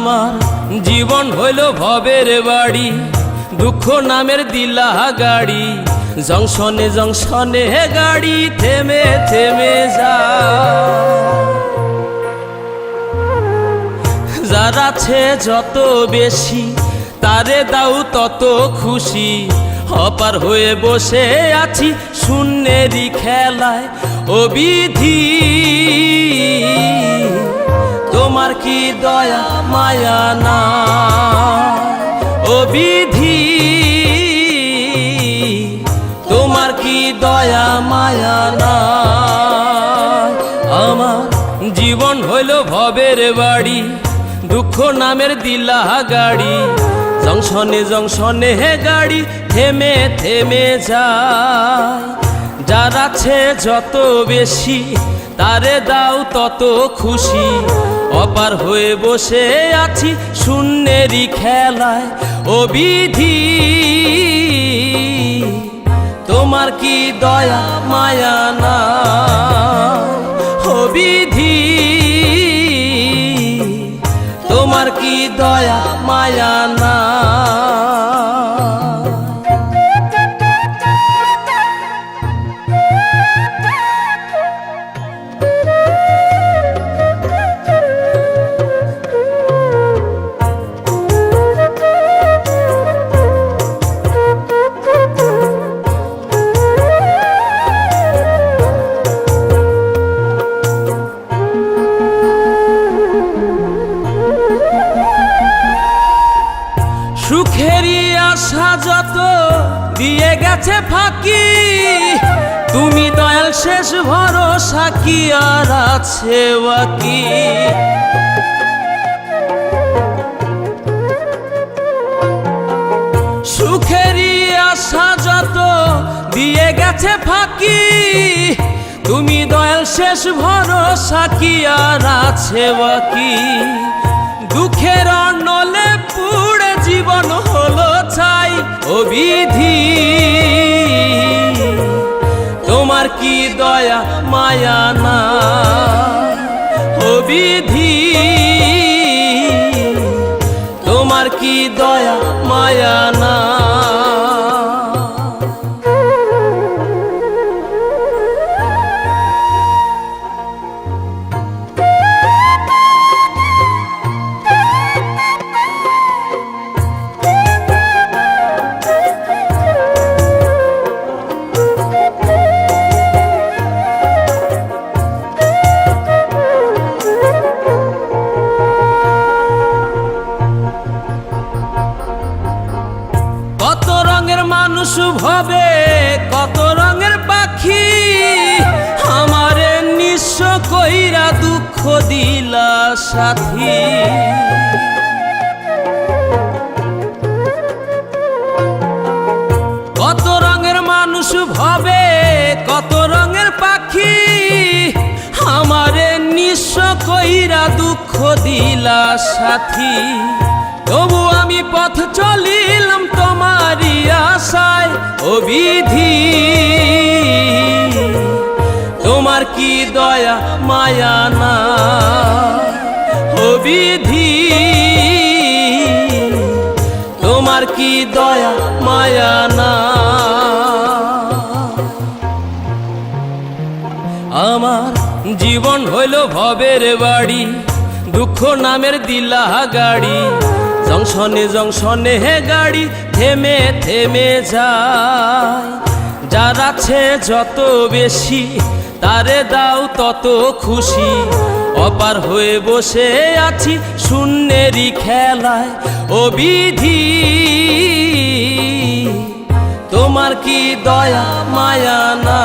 আমার জীবন হইল ভবের বাড়ি, দুঃখ নামের দিলা গাড়ি। জংশনে জংশনে গাড়ি থেমে থেমে যায়। যার আছে যত বেশি তারে দাও তত খুশি। অপার হয়ে বসে আছি শূন্যেরই খেলায়। ও বিধি তোমার কি দয়া মায়া না? ও বিধি তোমার কি দয়া মায়া না? আমার জীবন হইল ভবের বাড়ি, দুঃখ নামের দিলা গাড়ি। জংশনে জংশনে গাড়ি থেমে থেমে যায়। যার আছে যত বেশি তারে দাও তত খুশি। অপার হয়ে বসে আছি শূন্যেরই খেলায়। ও বিধি তোমার কি দয়া মায়া না? ও বিধি তোমার কি দয়া মায়া না? সুখেরই আশা যত দিয়ে গেছে ফাঁকি, তুমি দয়াল শেষ ভরসা কি আর আছে বাকি? সুখেরই আশা যত দিয়ে গেছে ফাঁকি, তুমি দয়াল শেষ ভরসা কি আর আছে বাকি? দুঃখের অনলে পুড়ে জীবন হলো ছাই। ও বিধি তোমার কি দয়া মায়া না? ও বিধি তোমার কি দয়া মায়া না? কত রঙের মানুষ ভবে কত রঙের পাখি, আমারে নিঃস্ব কইরা দুঃখ দিলা সাথী। কত রঙের মানুষ ভবে কত রঙের পাখি, আমারে নিঃস্ব কইরা দুঃখ দিলা সাথী। তবু আমি পথ চলিলাম তোমারই আশায়। ও বিধি তোমার কি দয়া মায়া না? ও বিধি তোমার কি দয়া মায়া না? আমার জীবন হইল ভবের বাড়ি, দুঃখ নামের দিলা গাড়ি। জংশনে জংশনে গাড়ি থেমে থেমে যায়। যার আছে যত বেশি তারে দাও তত খুশি। অপার হয়ে বসে আছি শূন্যেরই খেলায়। ও বিধি তোমার কি দয়া মায়া না?